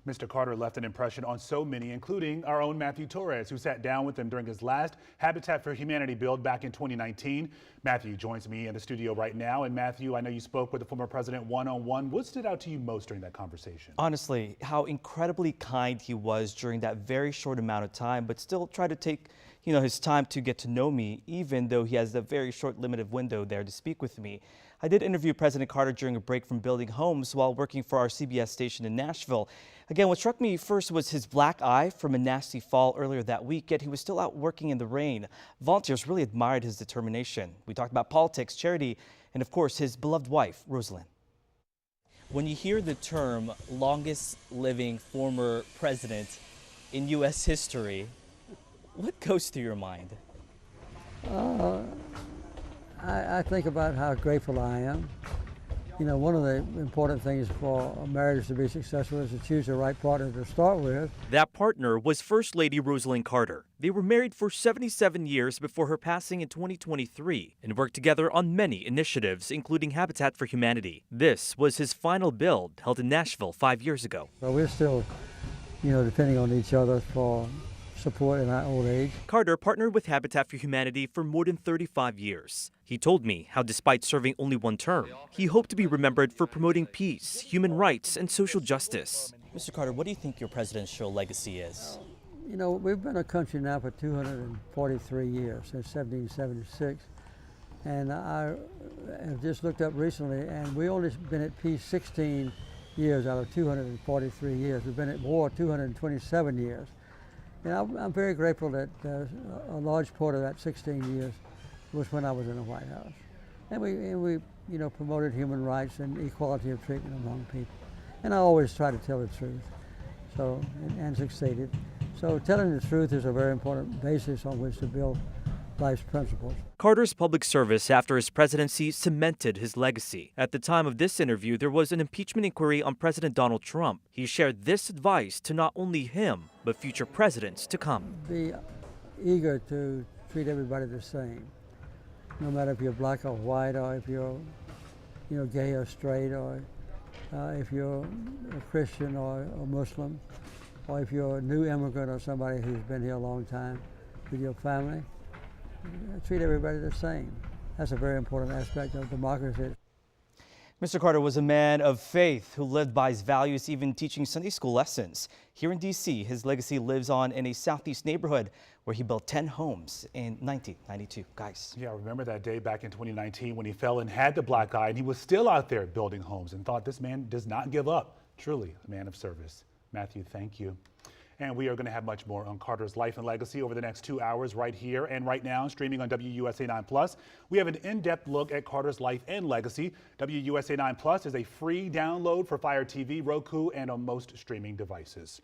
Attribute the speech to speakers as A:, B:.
A: Mr. Carter left an impression on so many, including our own Matthew Torres, who sat down with him during his last Habitat for Humanity build back in 2019. Matthew joins me in the studio right now. And Matthew, I know you spoke with the former president one-on-one. What stood out to you most during that conversation?
B: Honestly, how incredibly kind he was during that very short amount of time, but still tried to take his time to get to know me, even though he has a very short limited window there to speak with me. I did interview President Carter during a break from building homes while working for our CBS station in Nashville. Again, what struck me first was his black eye from a nasty fall earlier that week, yet he was still out working in the rain. Volunteers really admired his determination. We talked about politics, charity, and of course his beloved wife, Rosalind. When you hear the term longest living former president in U.S. history, what goes through your mind?
C: I think about how grateful I am. One of the important things for a marriage to be successful is to choose the right partner to start with.
B: That partner was First Lady Rosalind Carter. They were married for 77 years before her passing in 2023 and worked together on many initiatives, including Habitat for Humanity. This was his final build, held in Nashville 5 years ago.
C: So we're still, depending on each other for support in our old age.
B: Carter partnered with Habitat for Humanity for more than 35 years. He told me how despite serving only one term, he hoped to be remembered for promoting peace, human rights, and social justice. Mr. Carter, what do you think your presidential legacy is?
C: We've been a country now for 243 years, since 1776. And I have just looked up recently, and we've only been at peace 16 years out of 243 years. We've been at war 227 years. And I'm very grateful that a large part of that 16 years was when I was in the White House. And we promoted human rights and equality of treatment among people. And I always try to tell the truth, and succeeded. So telling the truth is a very important basis on which to build life's principles.
B: Carter's public service after his presidency cemented his legacy. At the time of this interview, there was an impeachment inquiry on President Donald Trump. He shared this advice to not only him, but future presidents to come.
C: Be eager to treat everybody the same, no matter if you're black or white, or if you're gay or straight, or if you're a Christian or a Muslim, or if you're a new immigrant or somebody who's been here a long time with your family. Treat everybody the same. That's a very important aspect of democracy.
B: Mr. Carter was a man of faith who lived by his values, even teaching Sunday school lessons. Here in D.C., his legacy lives on in a Southeast neighborhood where he built 10 homes in 1992. Guys.
A: Yeah, I remember that day back in 2019 when he fell and had the black eye, and he was still out there building homes and thought this man does not give up. Truly a man of service. Matthew, thank you. And we are going to have much more on Carter's life and legacy over the next 2 hours right here and right now, streaming on WUSA9 We have an in-depth look at Carter's life and legacy. WUSA9 is a free download for Fire TV, Roku, and on most streaming devices.